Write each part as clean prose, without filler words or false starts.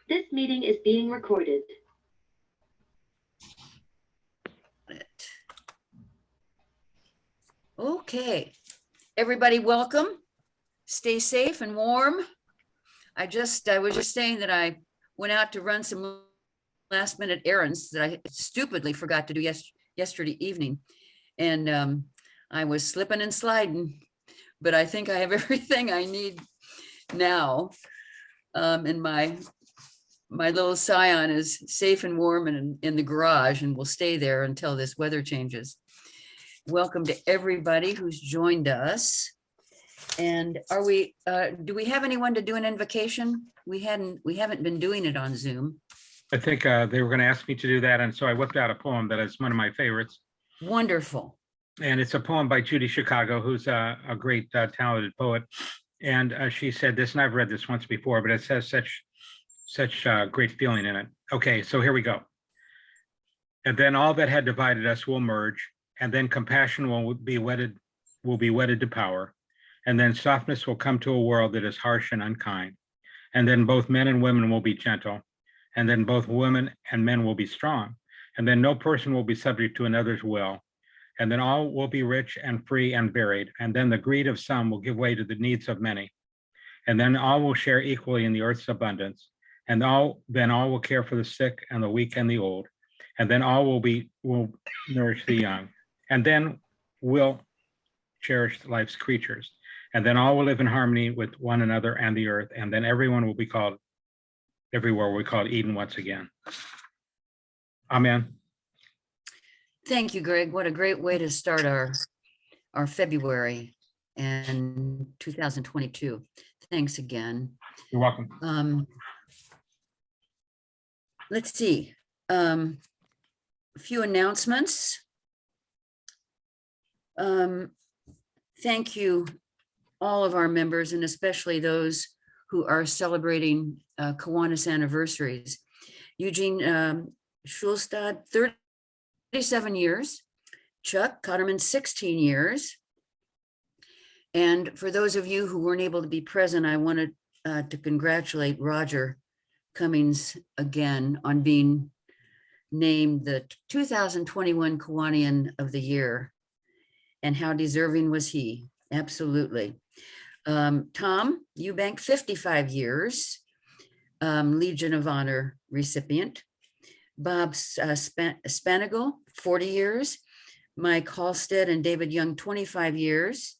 This meeting is being recorded. Okay, everybody, welcome. Stay safe and warm. I was just saying that I went out to run some last minute errands that I stupidly forgot to do yesterday evening. And I was slipping and sliding, but I think I have everything I need now. And my little Scion is safe and warm and in the garage and will stay there until this weather changes. Welcome to everybody who's joined us. And do we have anyone to do an invocation? We haven't been doing it on Zoom. I think they were going to ask me to do that. And so I whipped out a poem that is one of my favorites. Wonderful. And it's a poem by Judy Chicago, who's a great talented poet. And she said this, and I've read this once before, but it says such great feeling in it. Okay, so here we go. And then all that had divided us will merge, and then compassion will be wedded to power. And then softness will come to a world that is harsh and unkind. And then both men and women will be gentle. And then both women and men will be strong. And then no person will be subject to another's will. And then all will be rich and free and varied. And then the greed of some will give way to the needs of many. And then all will share equally in the earth's abundance. And then all will care for the sick and the weak and the old. And then all will nourish the young. And then we'll cherish life's creatures. And then all will live in harmony with one another and the earth. And then everyone will be called, everywhere will be called Eden once again. Amen. Thank you, Greg. What a great way to start our February and 2022. Thanks again. You're welcome. Let's see. A few announcements. Thank you, all of our members, and especially those who are celebrating Kiwanis anniversaries. Eugene Schulstad, 37 years. Chuck Cotterman, 16 years. And for those of you who weren't able to be present, I wanted to congratulate Roger Cummings again on being named the 2021 Kiwanian of the Year. And how deserving was he? Absolutely. Tom Eubank, 55 years, Legion of Honor recipient. Bob Spanigal, 40 years. Mike Halstead and David Young, 25 years.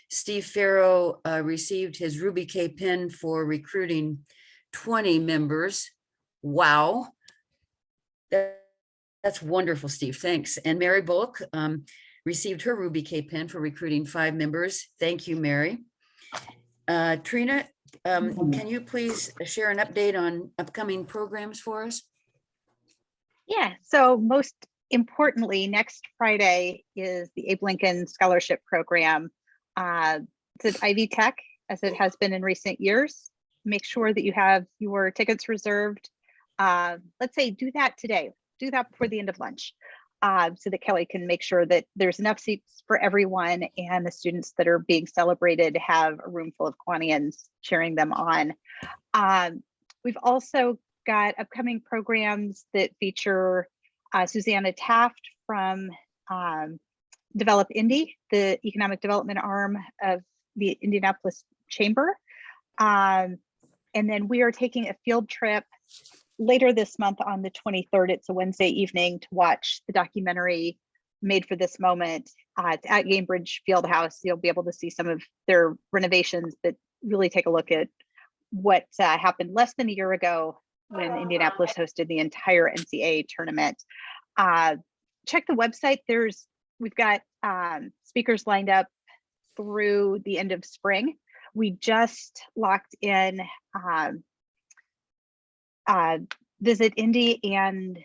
Steve Farrow received his Ruby K pin for recruiting 20 members. Wow. That's wonderful, Steve. Thanks. And Mary Bullock received her Ruby K pin for recruiting 5 members. Thank you, Mary. Trina, can you please share an update on upcoming programs for us? Yeah, so most importantly, next Friday is the Abe Lincoln Scholarship Program. It's at Ivy Tech, as it has been in recent years. Make sure that you have your tickets reserved. Let's say do that today. Do that before the end of lunch, so that Kelly can make sure that there's enough seats for everyone and the students that are being celebrated have a room full of Kiwanians cheering them on. We've also got upcoming programs that feature Susanna Taft from Develop Indy, the economic development arm of the Indianapolis Chamber. And then we are taking a field trip later this month on the 23rd. It's a Wednesday evening to watch the documentary Made for This Moment. It's at Gamebridge Fieldhouse. You'll be able to see some of their renovations that really take a look at what happened less than a year ago when Indianapolis hosted the entire NCAA tournament. Check the website. We've got speakers lined up through the end of spring. We just locked in Visit Indy and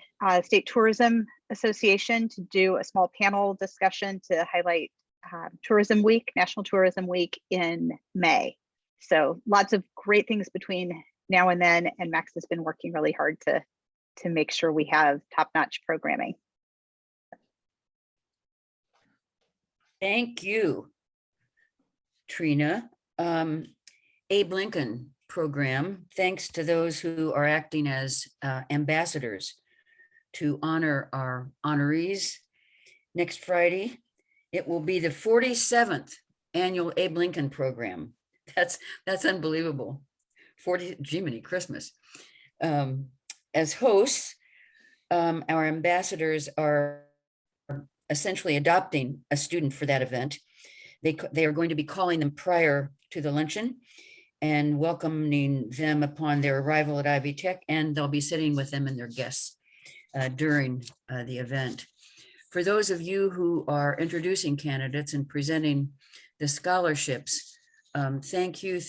State Tourism Association to do a small panel discussion to highlight Tourism Week, National Tourism Week in May. So lots of great things between now and then, and Max has been working really hard to make sure we have top-notch programming. Thank you, Trina. Abe Lincoln program, thanks to those who are acting as ambassadors to honor our honorees. Next Friday, it will be the 47th annual Abe Lincoln program. That's unbelievable. 40, Jiminy Christmas. As hosts, our ambassadors are essentially adopting a student for that event. They are going to be calling them prior to the luncheon and welcoming them upon their arrival at Ivy Tech, and they'll be sitting with them and their guests during the event. For those of you who are introducing candidates and presenting the scholarships, thank you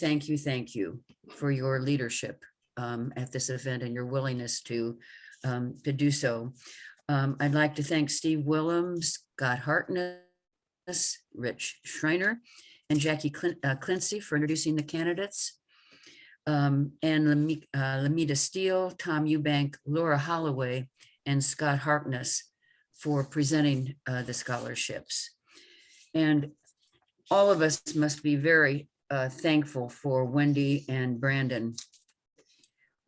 for your leadership at this event and your willingness to do so. I'd like to thank Steve Willems, Scott Hartness, Rich Schreiner, and Jackie Clincy for introducing the candidates, and Lamita Steele, Tom Eubank, Laura Holloway, and Scott Harkness for presenting the scholarships. And all of us must be very thankful for Wendy and Brandon.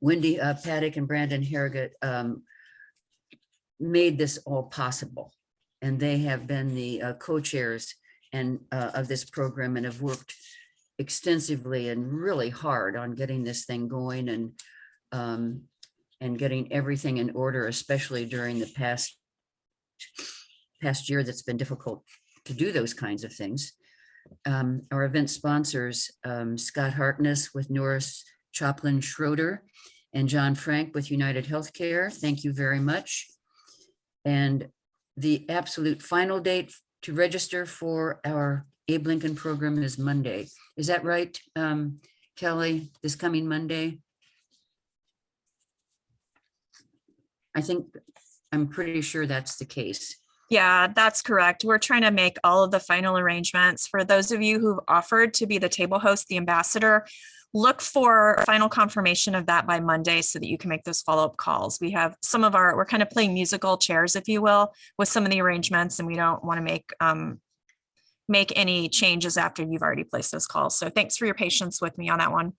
Wendy Paddock and Brandon Harrogate made this all possible. And they have been the co-chairs of this program and have worked extensively and really hard on getting this thing going and getting everything in order, especially during the past year that's been difficult to do those kinds of things. Our event sponsors, Scott Harkness with Norris Choplin Schroeder and John Frank with United Healthcare. Thank you very much. And the absolute final date to register for our Abe Lincoln program is Monday. Is that right, Kelly, this coming Monday? I'm pretty sure that's the case. Yeah, that's correct. We're trying to make all of the final arrangements. For those of you who've offered to be the table host, the ambassador, look for final confirmation of that by Monday so that you can make those follow-up calls. We have we're kind of playing musical chairs, if you will, with some of the arrangements, and we don't want to make any changes after you've already placed those calls. So thanks for your patience with me on that one.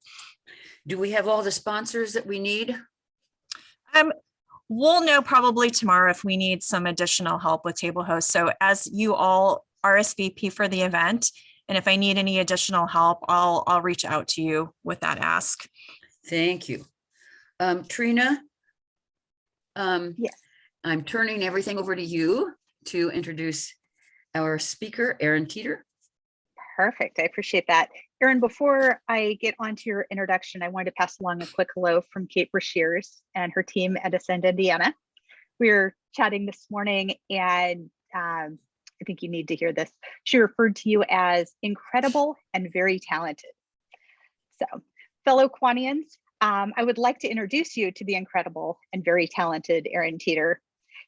Do we have all the sponsors that we need? We'll know probably tomorrow if we need some additional help with table hosts. So as you all RSVP for the event, and if I need any additional help, I'll reach out to you with that ask. Thank you. Trina, Yes. I'm turning everything over to you to introduce our speaker, Erin Teater. Perfect. I appreciate that. Erin, before I get onto your introduction, I wanted to pass along a quick hello from Kate Brashears and her team at Ascend Indiana. We were chatting this morning, and I think you need to hear this. She referred to you as incredible and very talented. So, fellow Kiwanians, I would like to introduce you to the incredible and very talented Erin Teater.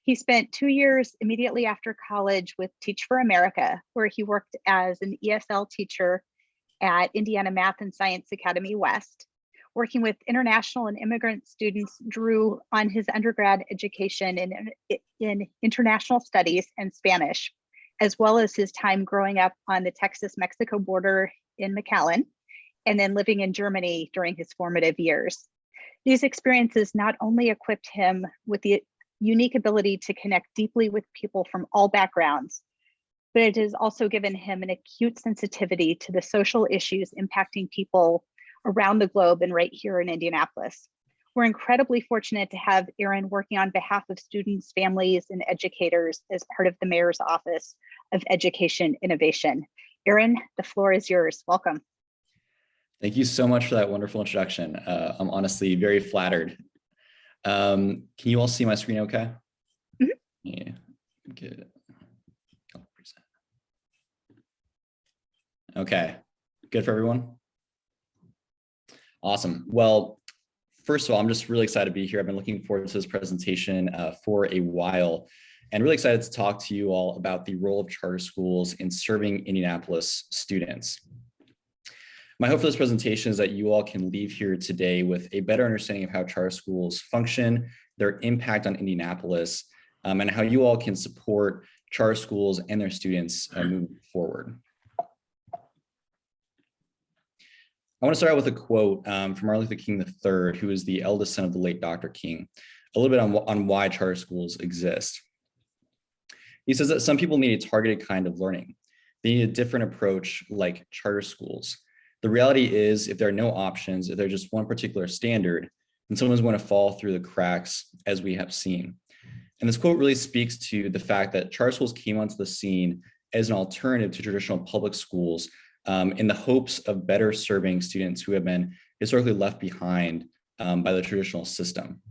He spent 2 years immediately after college with Teach for America, where he worked as an ESL teacher at Indiana Math and Science Academy West. Working with international and immigrant students, drew on his undergrad education in international studies and Spanish, as well as his time growing up on the Texas-Mexico border in McAllen, and then living in Germany during his formative years. These experiences not only equipped him with the unique ability to connect deeply with people from all backgrounds, but it has also given him an acute sensitivity to the social issues impacting people around the globe and right here in Indianapolis. We're incredibly fortunate to have Erin working on behalf of students, families, and educators as part of the Mayor's Office of Education Innovation. Erin, the floor is yours. Welcome. Thank you so much for that wonderful introduction. I'm honestly very flattered. Can you all see my screen okay? Mm-hmm. Yeah, good. Okay, good for everyone? Awesome. Well, first of all, I'm just really excited to be here. I've been looking forward to this presentation for a while, and really excited to talk to you all about the role of charter schools in serving Indianapolis students. My hope for this presentation is that you all can leave here today with a better understanding of how charter schools function, their impact on Indianapolis, and how you all can support charter schools and their students moving forward. I want to start out with a quote from Martin Luther King III, who is the eldest son of the late Dr. King, a little bit on why charter schools exist. He says that some people need a targeted kind of learning. They need a different approach like charter schools. The reality is, if there are no options, if there's just one particular standard, then someone's going to fall through the cracks, as we have seen. And this quote really speaks to the fact that charter schools came onto the scene as an alternative to traditional public schools in the hopes of better serving students who have been historically left behind by the traditional system.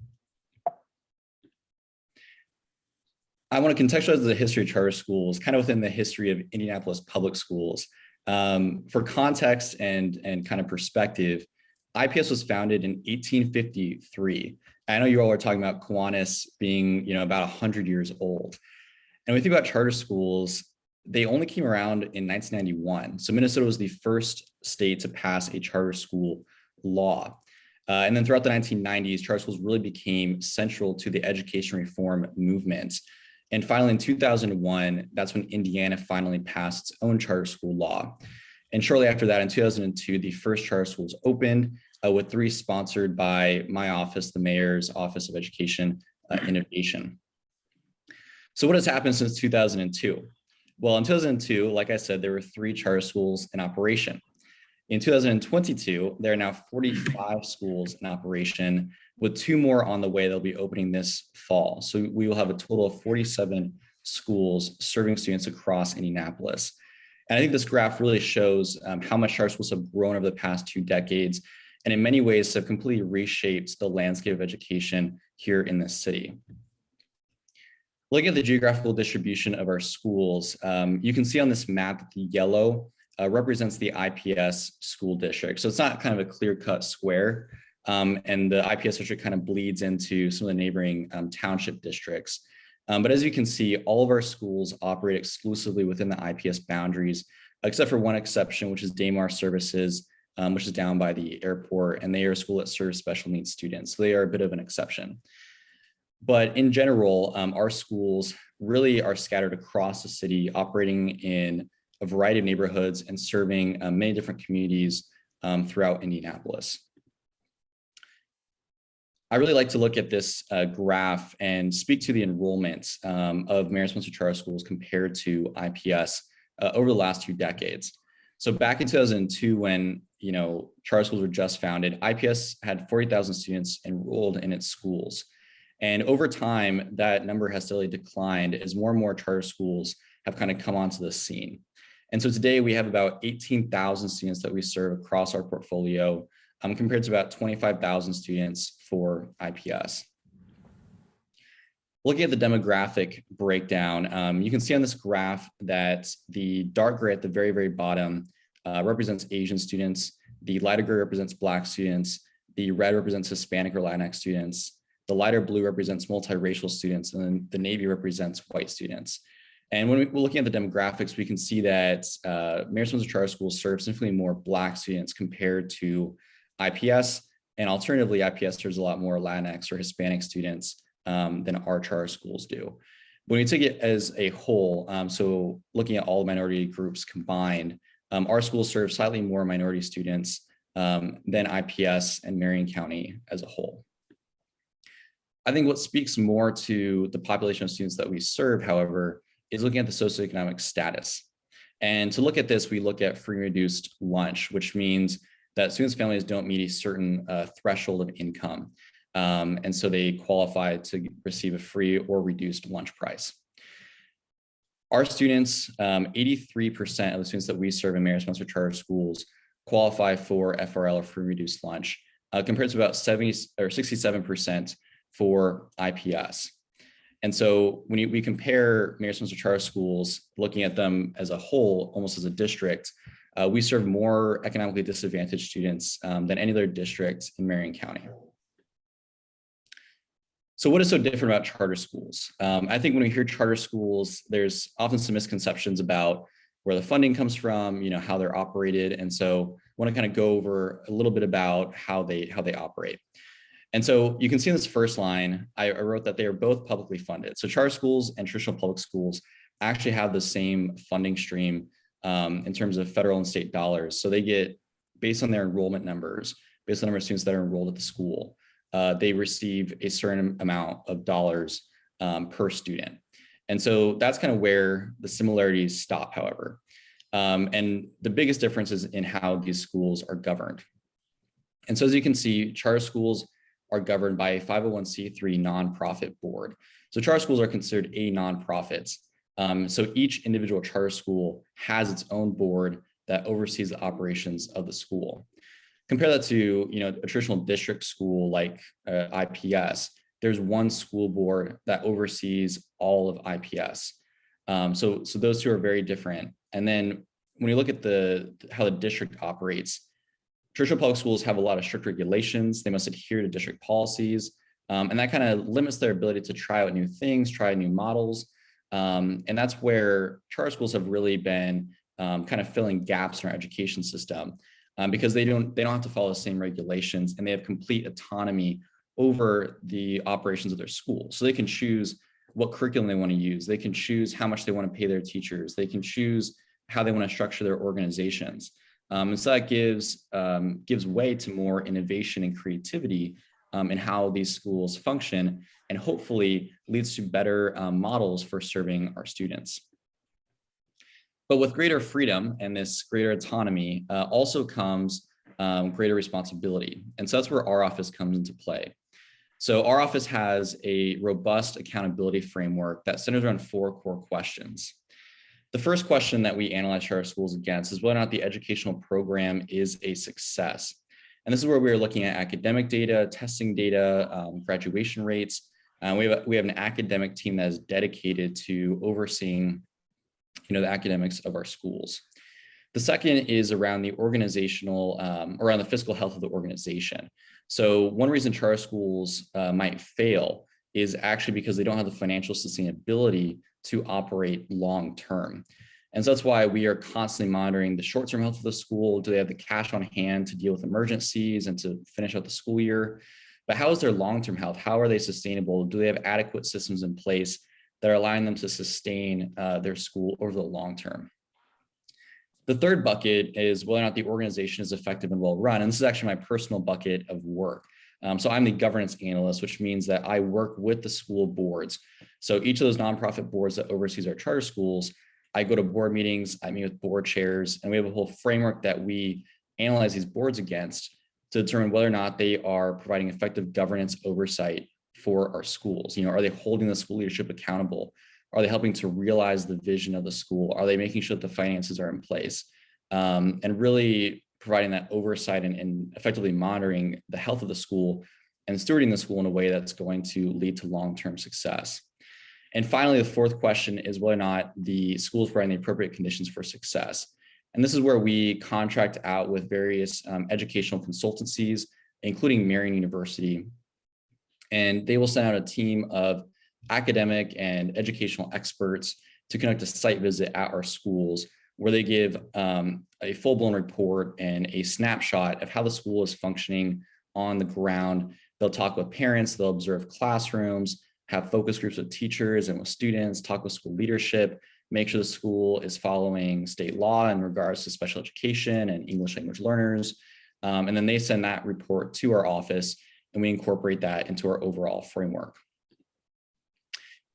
I want to contextualize the history of charter schools kind of within the history of Indianapolis public schools. For context and kind of perspective, IPS was founded in 1853. I know you all are talking about Kiwanis being, about 100 years old. And when we think about charter schools, they only came around in 1991. So Minnesota was the first state to pass a charter school law. And then throughout the 1990s, charter schools really became central to the education reform movement. And finally, in 2001, that's when Indiana finally passed its own charter school law. And shortly after that, in 2002, the first charter schools opened, with 3 sponsored by my office, the Mayor's Office of Education Innovation. So what has happened since 2002? Well, in 2002, like I said, there were 3 charter schools in operation. In 2022, there are now 45 schools in operation, with 2 more on the way that'll be opening this fall. So we will have a total of 47 schools serving students across Indianapolis. And I think this graph really shows how much charter schools have grown over the past 2 decades, and in many ways have completely reshaped the landscape of education here in this city. Looking at the geographical distribution of our schools, you can see on this map that the yellow represents the IPS school district. So it's not kind of a clear-cut square, and the IPS district kind of bleeds into some of the neighboring township districts. But as you can see, all of our schools operate exclusively within the IPS boundaries, except for one exception, which is Daymar Services, which is down by the airport, and they are a school that serves special needs students. So they are a bit of an exception. But in general, our schools really are scattered across the city, operating in a variety of neighborhoods and serving many different communities throughout Indianapolis. I really like to look at this graph and speak to the enrollment of Marion-sponsored charter schools compared to IPS over the last 2 decades. So back in 2002, when charter schools were just founded, IPS had 40,000 students enrolled in its schools. And over time, that number has steadily declined as more and more charter schools have kind of come onto the scene. And so today we have about 18,000 students that we serve across our portfolio, compared to about 25,000 students for IPS. Looking at the demographic breakdown, you can see on this graph that the dark gray at the very, very bottom represents Asian students, the lighter gray represents Black students, the red represents Hispanic or Latinx students, the lighter blue represents multiracial students, and then the navy represents white students. And when we're looking at the demographics, we can see that Marion-sponsored charter schools serve significantly more Black students compared to IPS, and alternatively, IPS serves a lot more Latinx or Hispanic students than our charter schools do. When we take it as a whole, so looking at all the minority groups combined, our schools serve slightly more minority students than IPS and Marion County as a whole. I think what speaks more to the population of students that we serve, however, is looking at the socioeconomic status. And to look at this, we look at free and reduced lunch, which means that students' families don't meet a certain threshold of income. And so they qualify to receive a free or reduced lunch price. Our students, 83% of the students that we serve in Marion-sponsored charter schools qualify for FRL or free reduced lunch, compared to about 67% for IPS. And so when we compare Marion-sponsored charter schools, looking at them as a whole, almost as a district, we serve more economically disadvantaged students than any other district in Marion County. So what is so different about charter schools? I think when we hear charter schools, there's often some misconceptions about where the funding comes from, how they're operated. And so I want to kind of go over a little bit about how they operate. And so you can see in this first line, I wrote that they are both publicly funded. So charter schools and traditional public schools actually have the same funding stream in terms of federal and state dollars. So they get based on their enrollment numbers, based on the number of students that are enrolled at the school, they receive a certain amount of dollars per student. And so that's kind of where the similarities stop, however. And the biggest difference is in how these schools are governed. And so as you can see, charter schools are governed by a 501c3 nonprofit board. So charter schools are considered a nonprofits. So each individual charter school has its own board that oversees the operations of the school. Compare that to, a traditional district school like IPS. There's one school board that oversees all of IPS. So those two are very different. And then when you look at how the district operates, traditional public schools have a lot of strict regulations. They must adhere to district policies. And that kind of limits their ability to try out new things, try new models. And that's where charter schools have really been kind of filling gaps in our education system because they don't have to follow the same regulations, and they have complete autonomy over the operations of their school. So they can choose what curriculum they want to use. They can choose how much they want to pay their teachers. They can choose how they want to structure their organizations. And so that gives way to more innovation and creativity in how these schools function, and hopefully leads to better models for serving our students. But with greater freedom and this greater autonomy also comes greater responsibility. And so that's where our office comes into play. So our office has a robust accountability framework that centers around 4 core questions. The first question that we analyze charter schools against is whether or not the educational program is a success. And this is where we're looking at academic data, testing data, graduation rates. We have an academic team that is dedicated to overseeing the academics of our schools. The second is around the organizational, around the fiscal health of the organization. So one reason charter schools might fail is actually because they don't have the financial sustainability to operate long-term. And so that's why we are constantly monitoring the short-term health of the school. Do they have the cash on hand to deal with emergencies and to finish out the school year? But how is their long-term health? How are they sustainable? Do they have adequate systems in place that are allowing them to sustain their school over the long term? The third bucket is whether or not the organization is effective and well run. And this is actually my personal bucket of work. So I'm the governance analyst, which means that I work with the school boards. So each of those nonprofit boards that oversees our charter schools, I go to board meetings, I meet with board chairs, and we have a whole framework that we analyze these boards against to determine whether or not they are providing effective governance oversight for our schools. Are they holding the school leadership accountable? Are they helping to realize the vision of the school? Are they making sure that the finances are in place? And really providing that oversight and effectively monitoring the health of the school and stewarding the school in a way that's going to lead to long-term success. And finally, the fourth question is whether or not the school is providing the appropriate conditions for success. And this is where we contract out with various educational consultancies, including Marian University. And they will send out a team of academic and educational experts to conduct a site visit at our schools, where they give a full-blown report and a snapshot of how the school is functioning on the ground. They'll talk with parents, they'll observe classrooms, have focus groups with teachers and with students, talk with school leadership, make sure the school is following state law in regards to special education and English language learners. And then they send that report to our office, and we incorporate that into our overall framework.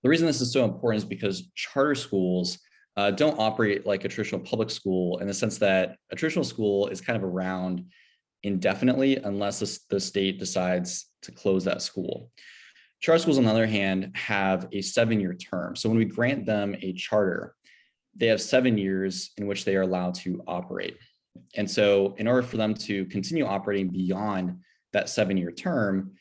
The reason this is so important is because charter schools don't operate like a traditional public school, in the sense that a traditional school is kind of around indefinitely unless the state decides to close that school. Charter schools, on the other hand, have a 7-year term. So when we grant them a charter, they have 7 years in which they are allowed to operate. And so in order for them to continue operating beyond that 7-year term,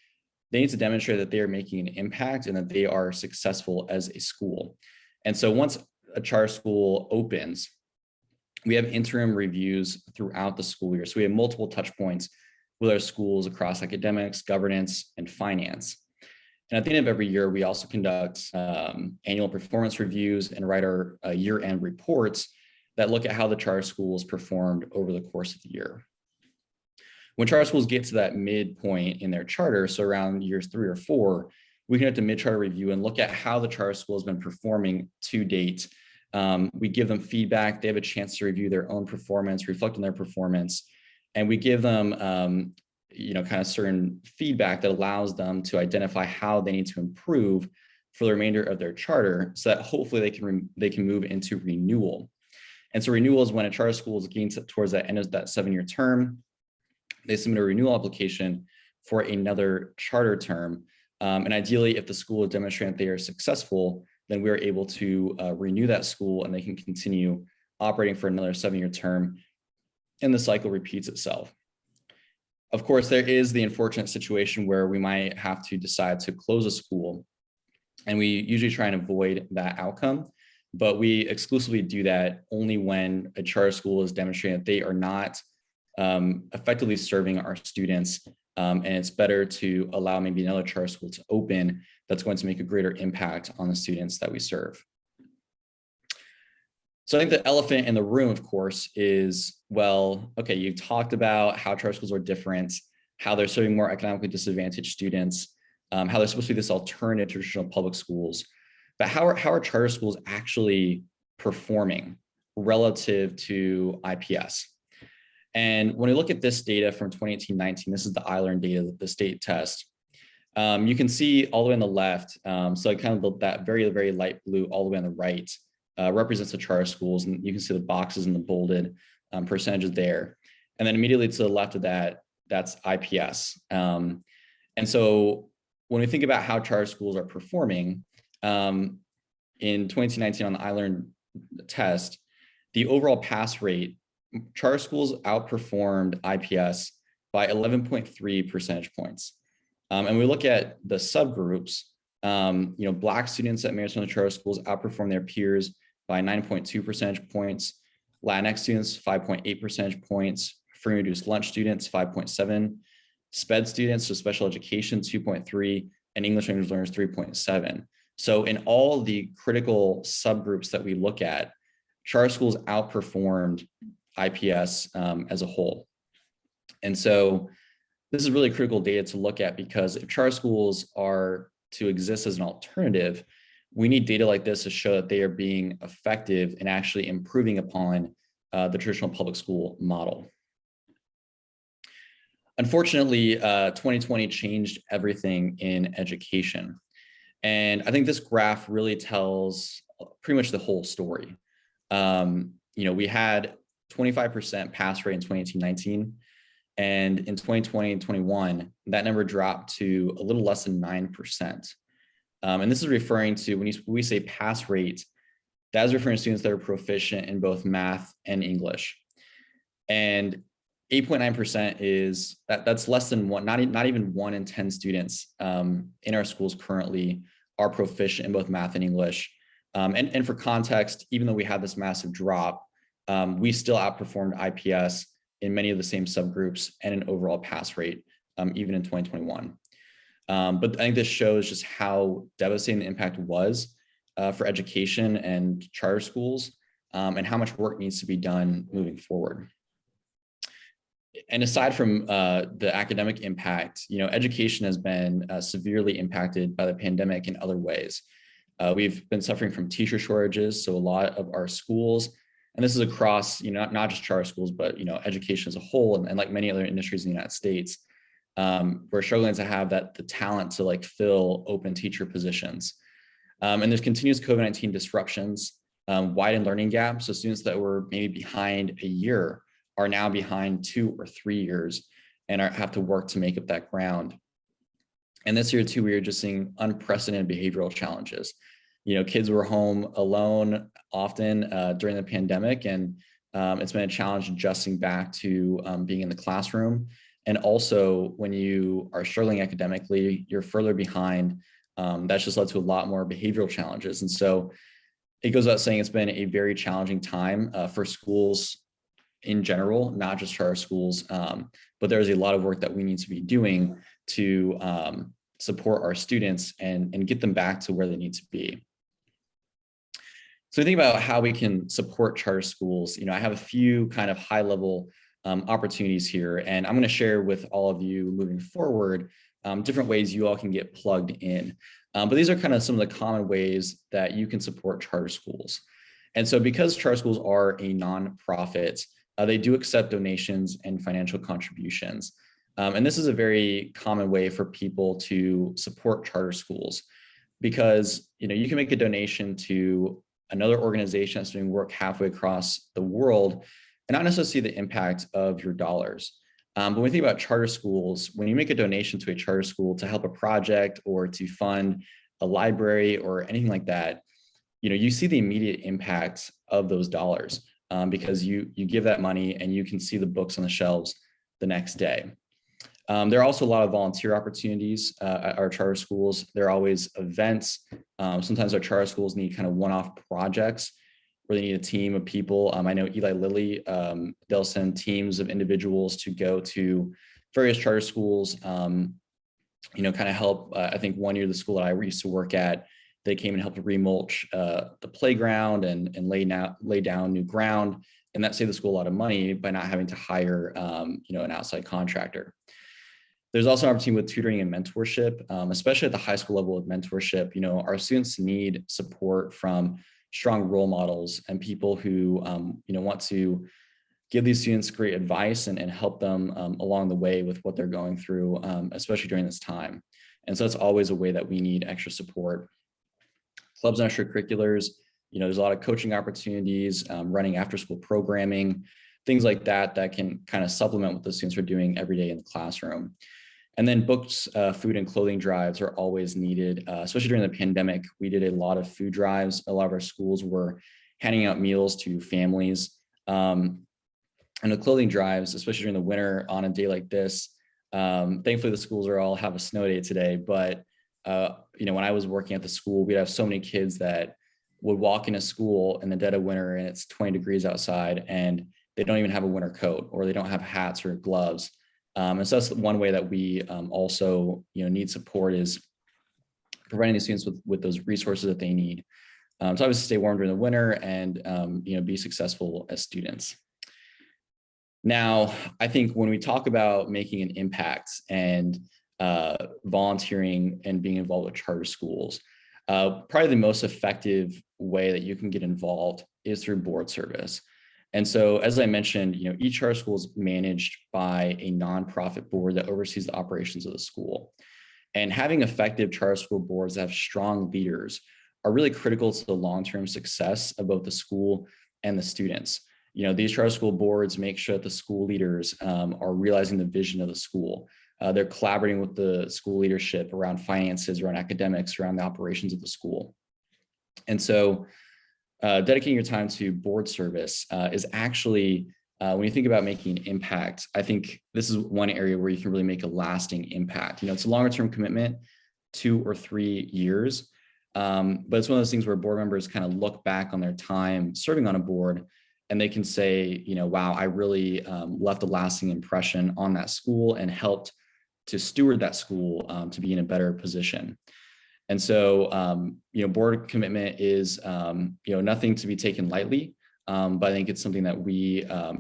they need to demonstrate that they are making an impact and that they are successful as a school. And so once a charter school opens, we have interim reviews throughout the school year. So we have multiple touch points with our schools across academics, governance, and finance. And at the end of every year, we also conduct annual performance reviews and write our year-end reports that look at how the charter schools performed over the course of the year. When charter schools get to that midpoint in their charter, so around years 3 or 4, we conduct a mid-charter review and look at how the charter school has been performing to date. We give them feedback. They have a chance to review their own performance, reflect on their performance. And we give them, kind of certain feedback that allows them to identify how they need to improve for the remainder of their charter, so that hopefully they can move into renewal. And so renewal is when a charter school is getting towards that end of that 7-year term, they submit a renewal application for another charter term. And ideally, if the school is demonstrating that they are successful, then we are able to renew that school and they can continue operating for another 7-year term, and the cycle repeats itself. Of course, there is the unfortunate situation where we might have to decide to close a school, and we usually try and avoid that outcome, but we exclusively do that only when a charter school is demonstrating that they are not effectively serving our students, and it's better to allow maybe another charter school to open that's going to make a greater impact on the students that we serve. So I think the elephant in the room, of course, is, well, okay, you've talked about how charter schools are different, how they're serving more economically disadvantaged students, how they're supposed to be this alternative to traditional public schools, but how are charter schools actually performing relative to IPS? And when we look at this data from 2018-19, this is the I-Learn data, the state test. You can see all the way on the left, so kind of that very, very light blue all the way on the right represents the charter schools, and you can see the boxes and the bolded percentages there. And then immediately to the left of that, that's IPS. And so when we think about how charter schools are performing, in 2019 on the I-Learn test, the overall pass rate, charter schools outperformed IPS by 11.3 percentage points. And we look at the subgroups, Black students at Marysville charter schools outperform their peers by 9.2 percentage points, Latinx students 5.8 percentage points, free and reduced lunch students 5.7, SPED students, so special education 2.3, and English language learners 3.7. So in all the critical subgroups that we look at, charter schools outperformed IPS as a whole. And so this is really critical data to look at, because if charter schools are to exist as an alternative, we need data like this to show that they are being effective and actually improving upon the traditional public school model. Unfortunately, 2020 changed everything in education. And I think this graph really tells pretty much the whole story. We had 25% pass rate in 2018-19. And in 2020 and 21, that number dropped to a little less than 9%. And this is referring to, when we say pass rate, that is referring to students that are proficient in both math and English. And 8.9% is, that's less than one, not even 1 in 10 students in our schools currently are proficient in both math and English. And for context, even though we had this massive drop, we still outperformed IPS in many of the same subgroups and an overall pass rate, even in 2021. But I think this shows just how devastating the impact was for education and charter schools, and how much work needs to be done moving forward. And aside from the academic impact, education has been severely impacted by the pandemic in other ways. We've been suffering from teacher shortages, so a lot of our schools, and this is across, not just charter schools, but education as a whole, and like many other industries in the United States, we're struggling to have the talent to fill open teacher positions. And there's continuous COVID-19 disruptions, widened learning gaps. So students that were maybe behind a year are now behind 2 or 3 years and have to work to make up that ground. And this year too, we are just seeing unprecedented behavioral challenges. Kids were home alone often during the pandemic, and it's been a challenge adjusting back to being in the classroom. And also, when you are struggling academically, you're further behind. That's just led to a lot more behavioral challenges. And so it goes without saying, it's been a very challenging time for schools in general, not just charter schools, but there's a lot of work that we need to be doing to support our students and get them back to where they need to be. So think about how we can support charter schools. I have a few kind of high level opportunities here, and I'm going to share with all of you moving forward different ways you all can get plugged in. But these are kind of some of the common ways that you can support charter schools. And so because charter schools are a nonprofit, they do accept donations and financial contributions. And this is a very common way for people to support charter schools, because you can make a donation to another organization that's doing work halfway across the world and not necessarily see the impact of your dollars. But when we think about charter schools, when you make a donation to a charter school to help a project or to fund a library or anything like that, you see the immediate impact of those dollars, because you give that money and you can see the books on the shelves the next day. There are also a lot of volunteer opportunities at our charter schools. There are always events. Sometimes our charter schools need kind of one-off projects where they need a team of people. I know Eli Lilly, they'll send teams of individuals to go to various charter schools, kind of help. I think one year the school that I used to work at, they came and helped remulch the playground and lay down new ground. And that saved the school a lot of money by not having to hire an outside contractor. There's also an opportunity with tutoring and mentorship, especially at the high school level of mentorship. Our students need support from strong role models and people who want to give these students great advice and help them along the way with what they're going through, especially during this time. And so it's always a way that we need extra support. Clubs and extracurriculars, there's a lot of coaching opportunities, running after school programming, things like that can kind of supplement what the students are doing every day in the classroom. And then books, food and clothing drives are always needed, especially during the pandemic. We did a lot of food drives. A lot of our schools were handing out meals to families. And the clothing drives, especially during the winter on a day like this, thankfully the schools have a snow day today, but when I was working at the school, we'd have so many kids that would walk into school in the dead of winter and it's 20 degrees outside and they don't even have a winter coat, or they don't have hats or gloves. And so that's one way that we also need support, is providing the students with those resources that they need to obviously stay warm during the winter and be successful as students. Now, I think when we talk about making an impact and volunteering and being involved with charter schools, probably the most effective way that you can get involved is through board service. And so, as I mentioned, each charter school is managed by a nonprofit board that oversees the operations of the school. And having effective charter school boards that have strong leaders are really critical to the long-term success of both the school and the students. These charter school boards make sure that the school leaders are realizing the vision of the school. They're collaborating with the school leadership around finances, around academics, around the operations of the school. And so dedicating your time to board service is actually, when you think about making an impact, I think this is one area where you can really make a lasting impact. It's a longer term commitment, 2 or 3 years, but it's one of those things where board members kind of look back on their time serving on a board and they can say, wow, I really left a lasting impression on that school and helped to steward that school to be in a better position. And so, board commitment is, nothing to be taken lightly, but I think it's something that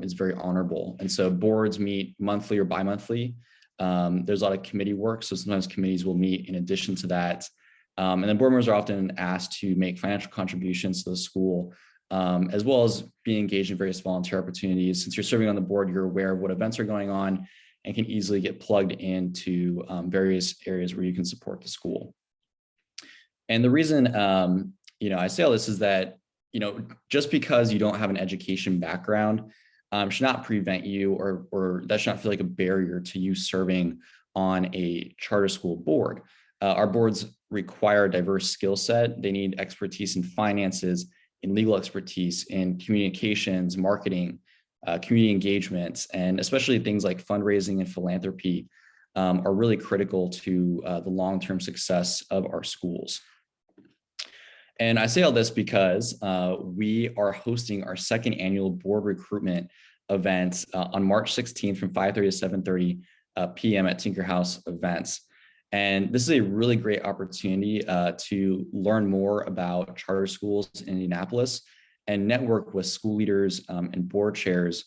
is very honorable. And so boards meet monthly or bi-monthly. There's a lot of committee work. So sometimes committees will meet in addition to that. And then board members are often asked to make financial contributions to the school, as well as being engaged in various volunteer opportunities. Since you're serving on the board, you're aware of what events are going on and can easily get plugged into various areas where you can support the school. And the reason, I say all this is that, just because you don't have an education background should not prevent you, or that should not feel like a barrier to you serving on a charter school board. Our boards require a diverse skill set. They need expertise in finances, in legal expertise, in communications, marketing, community engagements, and especially things like fundraising and philanthropy are really critical to the long-term success of our schools. And I say all this because we are hosting our second annual board recruitment event on March 16th from 5:30 to 7:30 p.m. at Tinker House Events. And this is a really great opportunity to learn more about charter schools in Indianapolis and network with school leaders and board chairs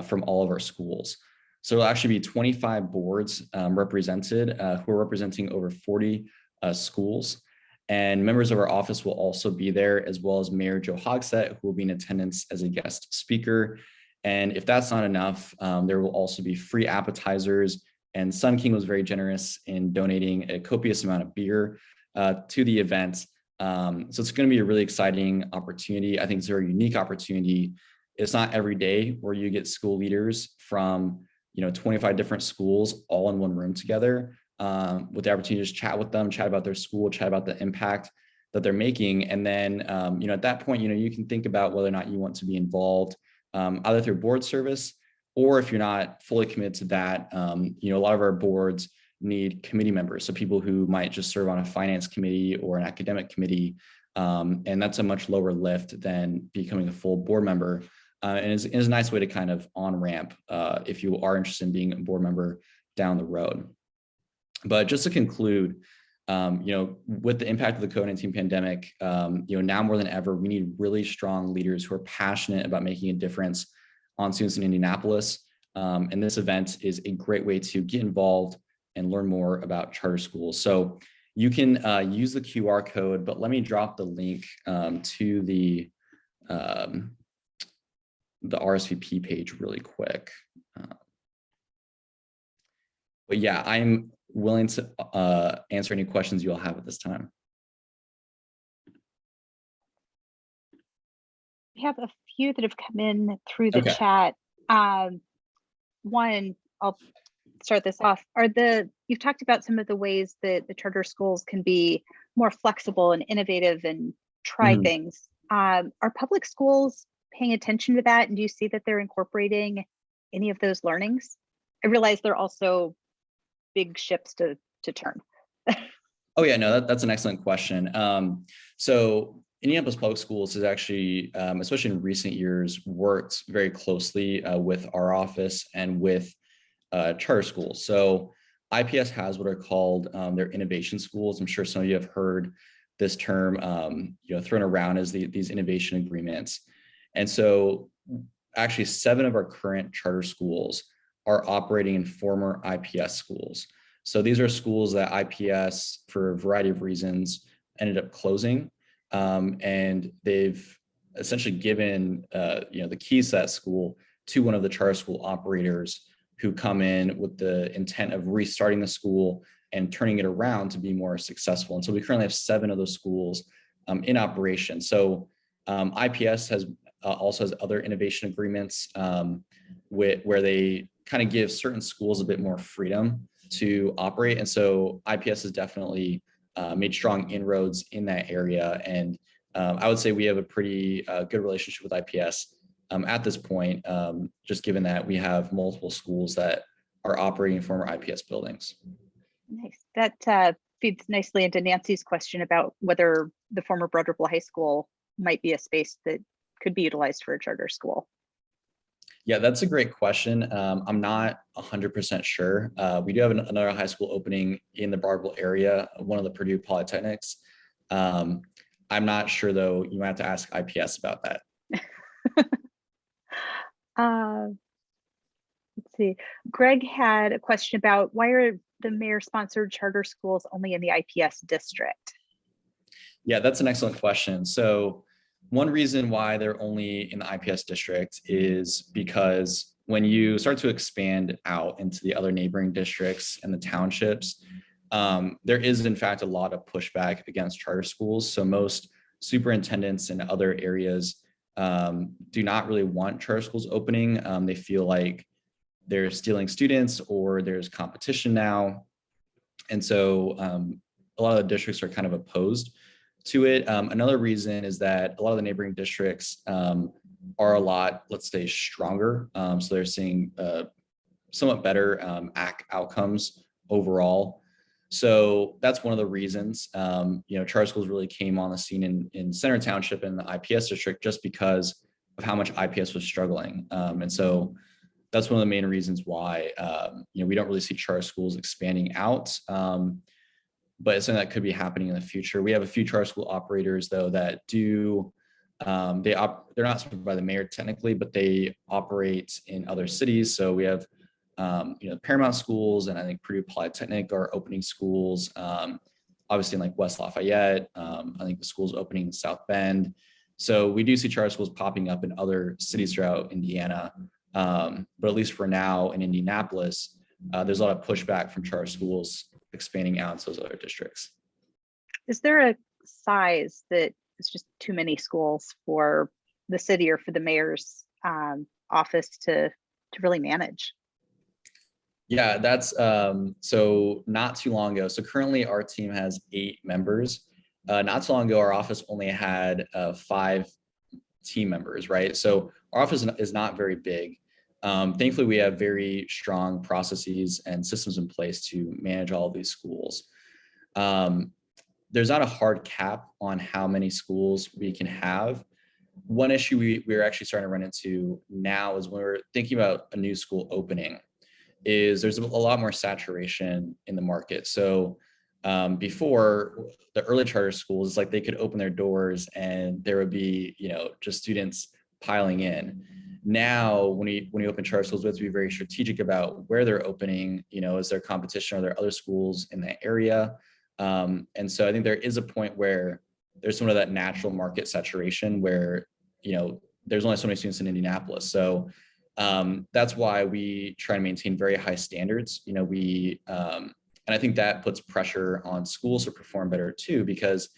from all of our schools. So it'll actually be 25 boards represented who are representing over 40 schools. And members of our office will also be there, as well as Mayor Joe Hogsett, who will be in attendance as a guest speaker. And if that's not enough, there will also be free appetizers. And Sun King was very generous in donating a copious amount of beer to the event. So it's going to be a really exciting opportunity. I think it's a very unique opportunity. It's not every day where you get school leaders from 25 different schools all in one room together with the opportunity to just chat with them, chat about their school, chat about the impact that they're making. And then, at that point, you can think about whether or not you want to be involved either through board service, or if you're not fully committed to that, a lot of our boards need committee members. So people who might just serve on a finance committee or an academic committee. And that's a much lower lift than becoming a full board member. And is a nice way to kind of on-ramp if you are interested in being a board member down the road. But just to conclude, with the impact of the COVID-19 pandemic, now more than ever, we need really strong leaders who are passionate about making a difference on students in Indianapolis. And this event is a great way to get involved and learn more about charter schools. So you can use the QR code, but let me drop the link to the RSVP page really quick. But yeah, I'm willing to answer any questions you all have at this time. We have a few that have come in through the Okay. chat. One, I'll start this off. You've talked about some of the ways that the charter schools can be more flexible and innovative and try things. Are public schools paying attention to that? And do you see that they're incorporating any of those learnings? I realize they're also big ships to turn. Oh yeah, no, that's an excellent question. So Indianapolis Public Schools has actually, especially in recent years, worked very closely with our office and with charter schools. So IPS has what are called their innovation schools. I'm sure some of you have heard this term thrown around as these innovation agreements. And so actually 7 of our current charter schools are operating in former IPS schools. So these are schools that IPS, for a variety of reasons, ended up closing. And they've essentially given the keys to that school to one of the charter school operators who come in with the intent of restarting the school and turning it around to be more successful. And so we currently have 7 of those schools in operation. So IPS also has other innovation agreements where they kind of give certain schools a bit more freedom to operate. And so IPS has definitely made strong inroads in that area. And I would say we have a pretty good relationship with IPS at this point, just given that we have multiple schools that are operating in former IPS buildings. Nice. That feeds nicely into Nancy's question about whether the former Broad Ripple High School might be a space that could be utilized for a charter school. Yeah, that's a great question. I'm not 100% sure. We do have another high school opening in the Broad Ripple area, one of the Purdue Polytechnics. I'm not sure though, you might have to ask IPS about that. Let's see. Greg had a question about why are the mayor-sponsored charter schools only in the IPS district? Yeah, that's an excellent question. So one reason why they're only in the IPS district is because when you start to expand out into the other neighboring districts and the townships, there is in fact a lot of pushback against charter schools. So most superintendents in other areas do not really want charter schools opening. They feel like they're stealing students or there's competition now. And so a lot of the districts are kind of opposed to it. Another reason is that a lot of the neighboring districts are a lot, let's say, stronger. So they're seeing somewhat better outcomes overall. So that's one of the reasons, charter schools really came on the scene in Center Township and the IPS district just because of how much IPS was struggling. And so that's one of the main reasons why, we don't really see charter schools expanding out. But it's something that could be happening in the future. We have a few charter school operators though that do, they're not sponsored by the mayor technically, but they operate in other cities. So we have, Paramount schools, and I think Purdue Polytechnic are opening schools, obviously in like West Lafayette. I think the school's opening in South Bend. So we do see charter schools popping up in other cities throughout Indiana. But at least for now in Indianapolis, there's a lot of pushback from charter schools expanding out to those other districts. Is there a size that is just too many schools for the city or for the mayor's office to really manage? Yeah, that's so not too long ago. So currently our team has 8 members. Not too long ago, our office only had 5 team members, right? So our office is not very big. Thankfully, we have very strong processes and systems in place to manage all of these schools. There's not a hard cap on how many schools we can have. One issue we're actually starting to run into now is when we're thinking about a new school opening, is there's a lot more saturation in the market. So before, the early charter schools, it's like they could open their doors and there would be, just students piling in. Now, when we open charter schools, we have to be very strategic about where they're opening. Is there competition? Are there other schools in that area? And so I think there is a point where there's some of that natural market saturation where, there's only so many students in Indianapolis. So that's why we try to maintain very high standards. And I think that puts pressure on schools to perform better too, because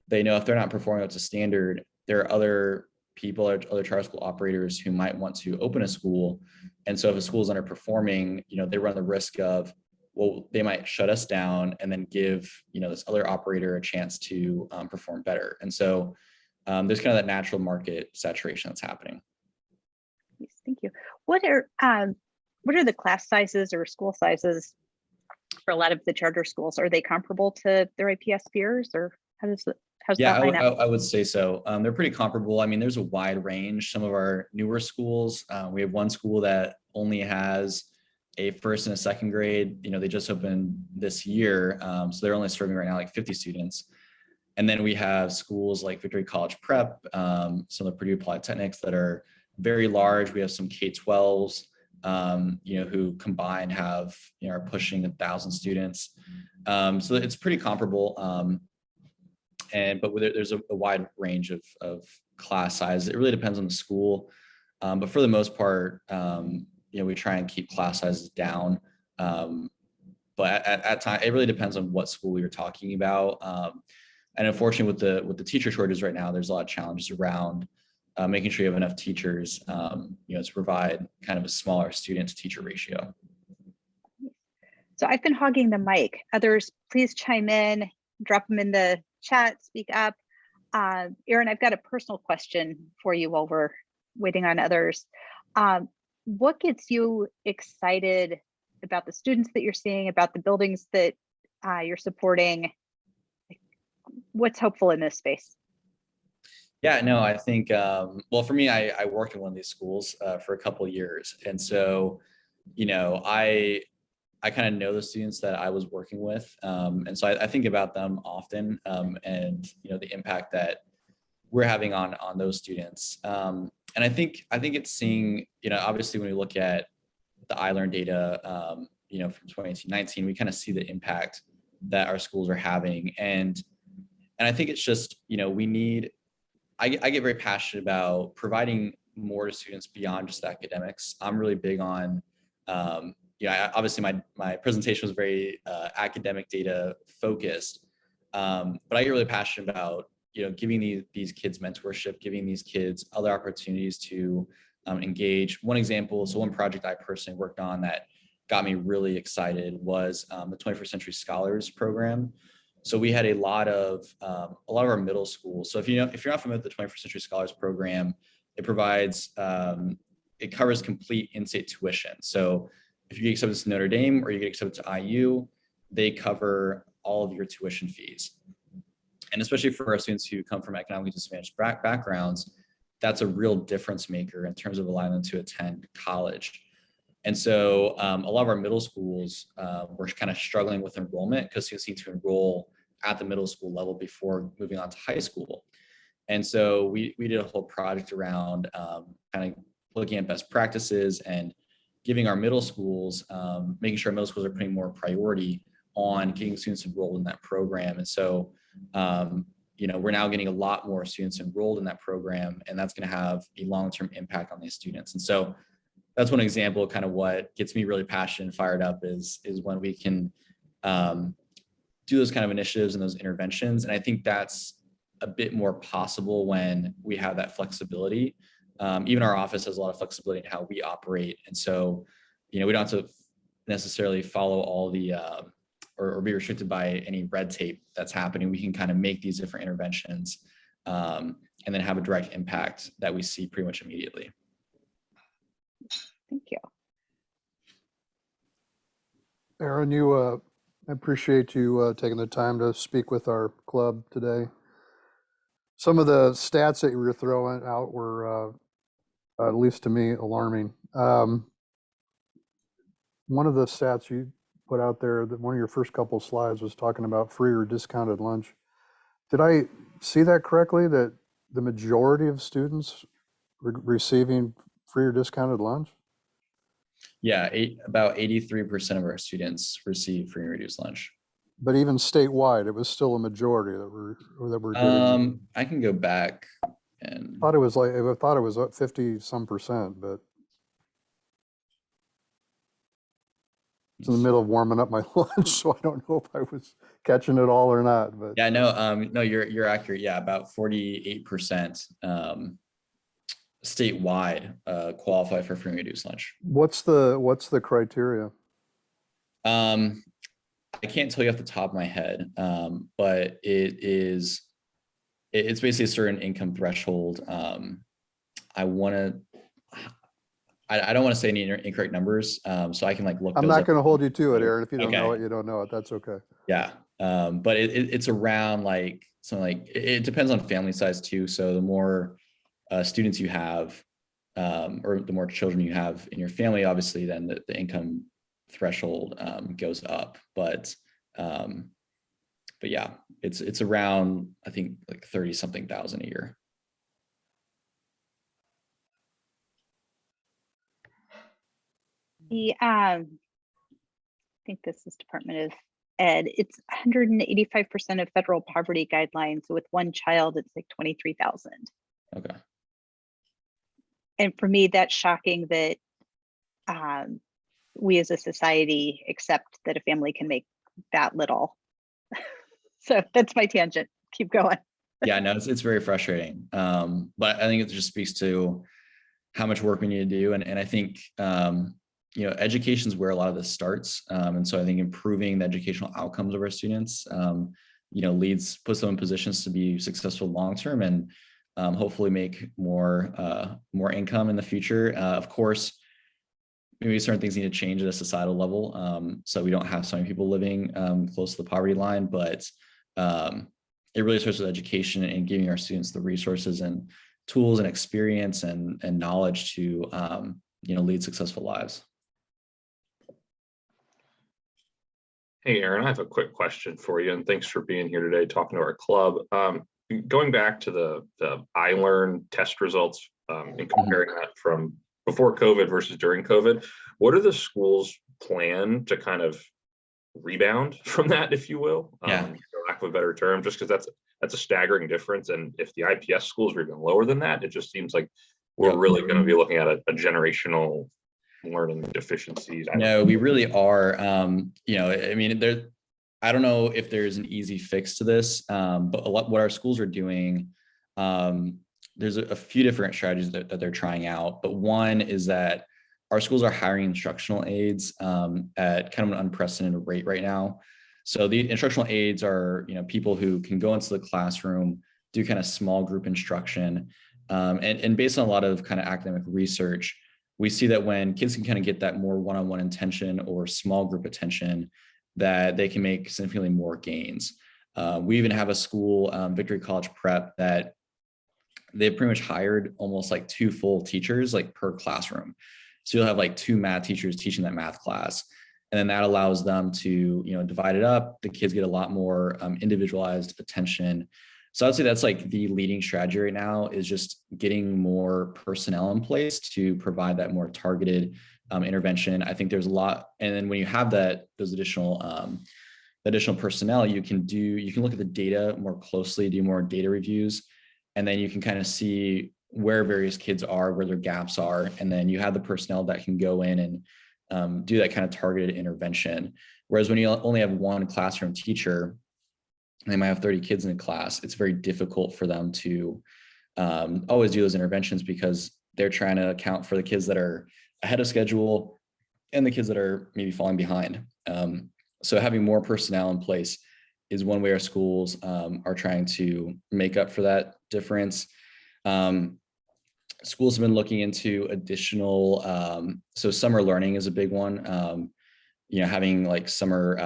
they know if they're not performing up to standard, there are other people or other charter school operators who might want to open a school. And so if a school is underperforming, they run the risk of, well, they might shut us down and then give, this other operator a chance to perform better. And so there's kind of that natural market saturation that's happening. Yes, thank you. What are the class sizes or school sizes for a lot of the charter schools? Are they comparable to their IPS peers, or how's that line up? I would say so. They're pretty comparable. I mean, there's a wide range. Some of our newer schools, we have one school that only has a first and a second grade. They just opened this year, so they're only serving right now like 50 students. And then we have schools like Victory College Prep, some of the Purdue Polytechnics that are very large. We have some K-12s, who combined have, are pushing 1,000 students. So it's pretty comparable. But there's a wide range of class size. It really depends on the school. But for the most part, we try and keep class sizes down. But at time, it really depends on what school you're talking about. And unfortunately, with the teacher shortages right now, there's a lot of challenges around making sure you have enough teachers, to provide kind of a smaller student to teacher ratio. So I've been hogging the mic. Others, please chime in, drop them in the chat, speak up. Erin, I've got a personal question for you while we're waiting on others. What gets you excited about the students that you're seeing, about the buildings that you're supporting? What's hopeful in this space? Yeah, no, I think, well, for me, I worked in one of these schools for a couple of years. And so, I kind of know the students that I was working with. And so I think about them often, and, the impact that we're having on those students. And I think it's seeing, obviously when we look at the iLearn data, from 2018-19, we kind of see the impact that our schools are having. And I think it's just, I get very passionate about providing more to students beyond just academics. I'm really big on, obviously my presentation was very academic data focused, but I get really passionate about, giving these kids mentorship, giving these kids other opportunities to engage. One example, so one project I personally worked on that got me really excited was the 21st Century Scholars Program. So we had a lot of our middle schools. So if you're not familiar with the 21st Century Scholars Program, it provides, it covers complete in-state tuition. So if you get accepted to Notre Dame or you get accepted to IU, they cover all of your tuition fees. And especially for our students who come from economically disadvantaged backgrounds, that's a real difference maker in terms of allowing them to attend college. And so a lot of our middle schools were kind of struggling with enrollment because students need to enroll at the middle school level before moving on to high school. And so we did a whole project around kind of looking at best practices and giving our middle schools, making sure middle schools are putting more priority on getting students enrolled in that program. And so, we're now getting a lot more students enrolled in that program, and that's going to have a long-term impact on these students. And so that's one example of kind of what gets me really passionate and fired up is when we can do those kind of initiatives and those interventions. And I think that's a bit more possible when we have that flexibility. Even our office has a lot of flexibility in how we operate. And so, we don't have to necessarily follow all the or be restricted by any red tape that's happening. We can kind of make these different interventions and then have a direct impact that we see pretty much immediately. Thank you. Aaron, I appreciate you taking the time to speak with our club today. Some of the stats that you were throwing out were, at least to me, alarming. One of the stats you put out there, that one of your first couple slides was talking about free or discounted lunch. Did I see that correctly, that the majority of students receiving free or discounted lunch? Yeah, about 83% of our students receive free and reduced lunch. But even statewide, it was still a majority that were getting. I can go back and I thought it was 50 some percent, but it's in the middle of warming up my lunch, so I don't know if I was catching it all or not. But yeah, no, you're accurate. Yeah, about 48% statewide qualify for free and reduced lunch. What's the criteria? I can't tell you off the top of my head, but it's basically a certain income threshold. I don't want to say any incorrect numbers, so I can look. I'm not going to hold you to it, Aaron. If you don't Okay. know it, you don't know it. That's okay. Yeah, but it's around it depends on family size too. So the more students you have, or the more children you have in your family, obviously, then the income threshold goes up. But yeah, it's around, I think, 30-something thousand a year. I think this is Department of Ed. It's 185% of federal poverty guidelines. So with one child, it's 23,000. Okay. And for me, that's shocking that we as a society accept that a family can make that little. So that's my tangent. Keep going. Yeah, no, it's very frustrating. But I think it just speaks to how much work we need to do. And I think, education is where a lot of this starts. And so I think improving the educational outcomes of our students, puts them in positions to be successful long-term and hopefully make more income in the future. Of course, maybe certain things need to change at a societal level, so we don't have so many people living close to the poverty line. But it really starts with education and giving our students the resources and tools and experience and knowledge to lead successful lives. Hey, Aaron, I have a quick question for you, and thanks for being here today talking to our club. Going back to the iLearn test results and comparing that from before COVID versus during COVID, what are the schools' plan to kind of rebound from that, if you will? Yeah. For lack of a better term, just because that's a staggering difference. And if the IPS schools are even lower than that, it just seems like we're really going to be looking at a generational learning deficiencies. No, we really are. I don't know if there's an easy fix to this, but what our schools are doing, there's a few different strategies that they're trying out. But one is that our schools are hiring instructional aides at kind of an unprecedented rate right now. So the instructional aides are, people who can go into the classroom, do kind of small group instruction, and based on a lot of kind of academic research, we see that when kids can kind of get that more one-on-one attention or small group attention, that they can make significantly more gains. We even have a school, Victory College Prep, that they've pretty much hired almost 2 full teachers per classroom. So you'll have 2 math teachers teaching that math class. And then that allows them to, divide it up. The kids get a lot more individualized attention. So I'd say that's the leading strategy right now, is just getting more personnel in place to provide that more targeted intervention. I think there's a lot. And then when you have those additional, additional personnel, you can look at the data more closely, do more data reviews, and then you can kind of see where various kids are, where their gaps are, and then you have the personnel that can go in and do that kind of targeted intervention. Whereas when you only have one classroom teacher, and they might have 30 kids in a class, it's very difficult for them to always do those interventions because they're trying to account for the kids that are ahead of schedule and the kids that are maybe falling behind. So having more personnel in place is one way our schools are trying to make up for that difference. Schools have been looking into additional, so summer learning is a big one. Having like summer,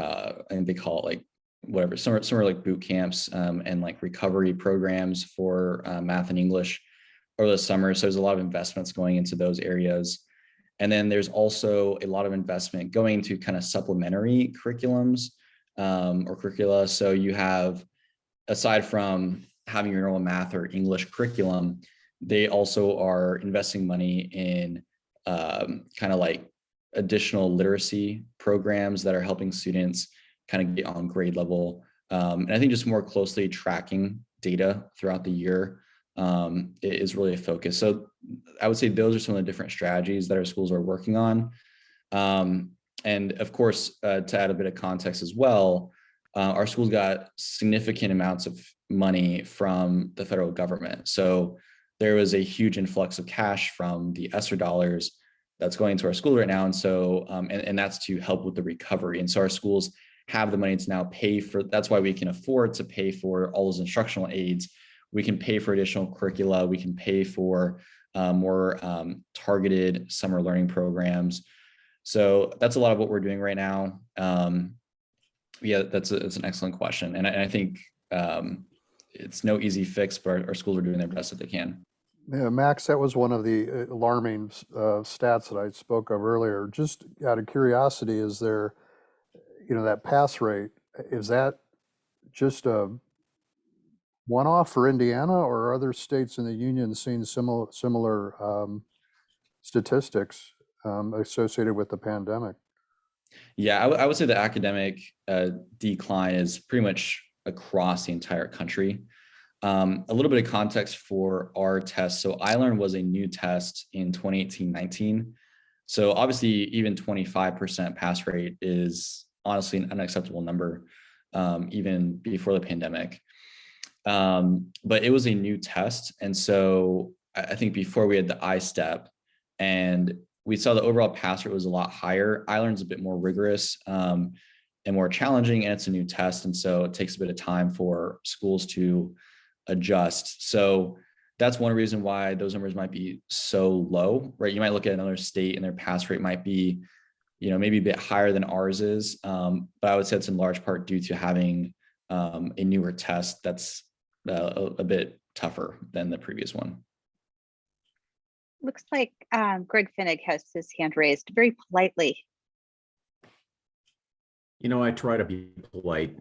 I think they call it like whatever, summer like boot camps and like recovery programs for math and English over the summer. So there's a lot of investments going into those areas. And then there's also a lot of investment going into kind of supplementary curriculums or curricula. So you have, aside from having your normal math or English curriculum, they also are investing money in kind of like additional literacy programs that are helping students kind of get on grade level. And I think just more closely tracking data throughout the year is really a focus. So I would say those are some of the different strategies that our schools are working on. And of course, to add a bit of context as well, our schools got significant amounts of money from the federal government. So there was a huge influx of cash from the ESSER dollars that's going to our school right now. And so, and that's to help with the recovery. And so our schools have the money to now pay for, that's why we can afford to pay for all those instructional aids. We can pay for additional curricula. We can pay for more targeted summer learning programs. So that's a lot of what we're doing right now. Yeah, it's an excellent question. And I think it's no easy fix, but our schools are doing their best that they can. Yeah, Max, that was one of the alarming stats that I spoke of earlier. Just out of curiosity, is there, that pass rate, is that just a one-off for Indiana, or are other states in the union seeing similar statistics associated with the pandemic? Yeah, I would say the academic decline is pretty much across the entire country. A little bit of context for our test. So iLearn was a new test in 2018-19. So obviously even 25% pass rate is honestly an unacceptable number, even before the pandemic. But it was a new test. And so I think before we had the I-STEP, and we saw the overall pass rate was a lot higher. iLearn's a bit more rigorous and more challenging, and it's a new test. And so it takes a bit of time for schools to adjust. So that's one reason why those numbers might be so low, right? You might look at another state and their pass rate might be, maybe a bit higher than ours is. But I would say it's in large part due to having a newer test that's a bit tougher than the previous one. Looks like Greg Finnig has his hand raised very politely. I try to be polite.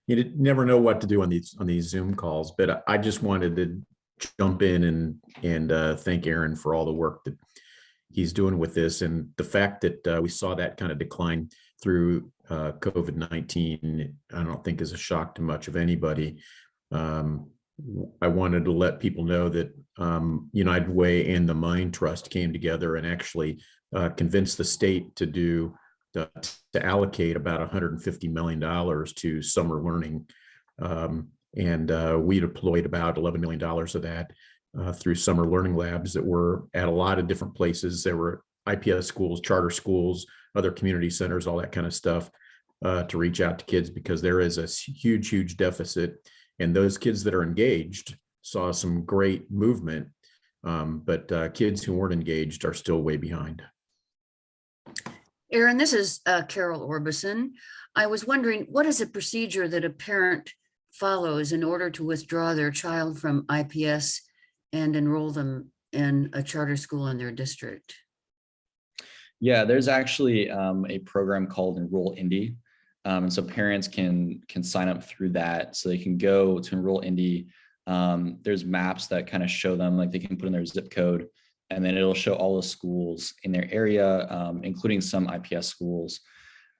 You never know what to do on these Zoom calls, but I just wanted to jump in and thank Aaron for all the work that he's doing with this, and the fact that we saw that kind of decline through COVID-19. I don't think is a shock to much of anybody. I wanted to let people know that United Way and the Mind Trust came together and actually convinced the state to allocate about $150 million to summer learning. And we deployed about $11 million of that through summer learning labs that were at a lot of different places. There were IPS schools, charter schools, other community centers, all that kind of stuff to reach out to kids, because there is a huge deficit. And those kids that are engaged saw some great movement, but kids who weren't engaged are still way behind. Aaron, this is Carol Orbison. I was wondering, what is a procedure that a parent follows in order to withdraw their child from IPS and enroll them in a charter school in their district? Yeah, there's actually a program called Enroll Indy. And so parents can sign up through that. So they can go to Enroll Indy. There's maps that kind of show them, like they can put in their zip code, and then it'll show all the schools in their area, including some IPS schools.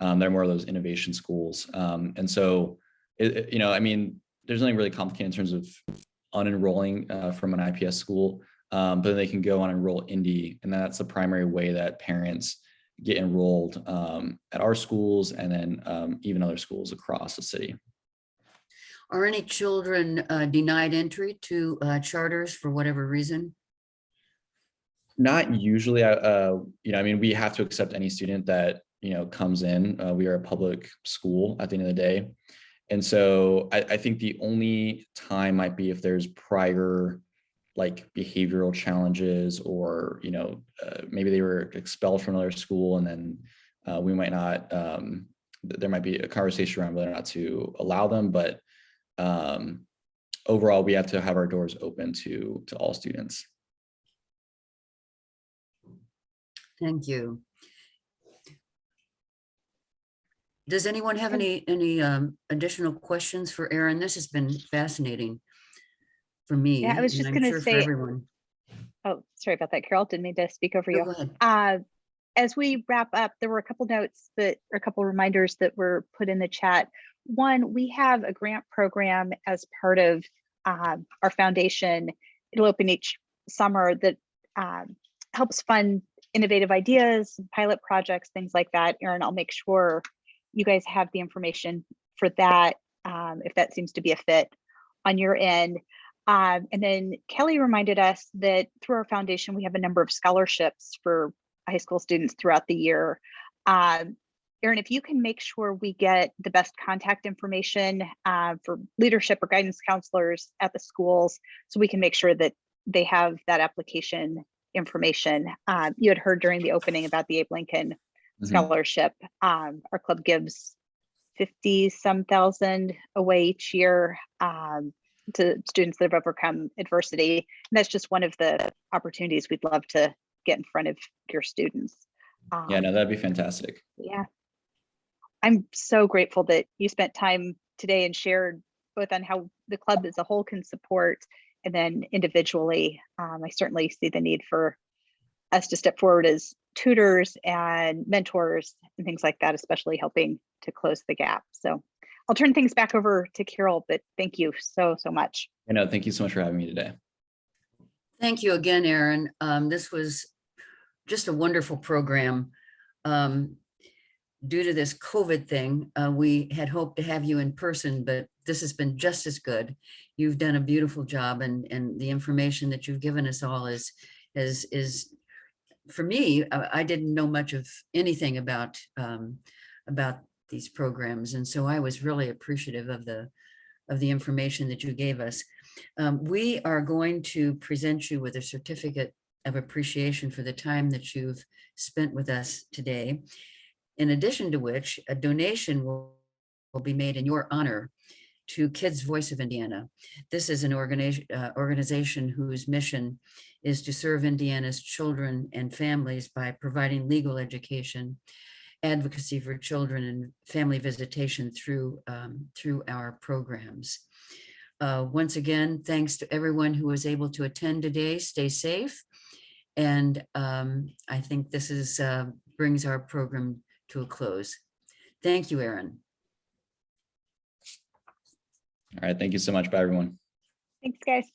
They're more of those innovation schools. And so, I mean, there's nothing really complicated in terms of unenrolling from an IPS school, but then they can go on and enroll Indy. And that's the primary way that parents get enrolled at our schools and then even other schools across the city. Are any children denied entry to charters for whatever reason? Not usually. I mean, we have to accept any student that, comes in. We are a public school at the end of the day. And so I think the only time might be if there's prior like behavioral challenges or, maybe they were expelled from another school and then we might not, there might be a conversation around whether or not to allow them. But overall, we have to have our doors open to all students. Thank you. Does anyone have any additional questions for Erin? This has been fascinating for me. Yeah, I was and just I'm going to sure for say, everyone. oh, sorry about that, Carol. Didn't mean to speak over No, you. go ahead. As we wrap up, there were a couple notes or a couple reminders that were put in the chat. One, we have a grant program as part of our foundation. It'll open each summer that helps fund innovative ideas, pilot projects, things like that. Erin, I'll make sure you guys have the information for that if that seems to be a fit on your end. And then Kelly reminded us that through our foundation, we have a number of scholarships for high school students throughout the year. Erin, if you can make sure we get the best contact information for leadership or guidance counselors at the schools, so we can make sure that they have that application information. You had heard during the opening about the Abe Lincoln Scholarship. Our club gives 50-some thousand away each year to students that have overcome adversity. And that's just one of the opportunities we'd love to get in front of your students. Yeah, no, that'd be fantastic. Yeah. I'm so grateful that you spent time today and shared both on how the club as a whole can support and then individually. I certainly see the need for us to step forward as tutors and mentors and things like that, especially helping to close the gap. So I'll turn things back over to Carol, but thank you so much. Thank you so much for having me today. Thank you again, Erin. This was just a wonderful program. Due to this COVID thing, we had hoped to have you in person, but this has been just as good. You've done a beautiful job, and the information that you've given us all is for me, I didn't know much of anything about these programs, and so I was really appreciative of the information that you gave us. We are going to present you with a certificate of appreciation for the time that you've spent with us today. In addition to which, a donation will be made in your honor to Kids Voice of Indiana. This is an organization whose mission is to serve Indiana's children and families by providing legal education, advocacy for children, and family visitation through our programs. Once again, thanks to everyone who was able to attend today. Stay safe. And I think this brings our program to a close. Thank you, Erin. All right. Thank you so much. Bye, everyone. Thanks, guys.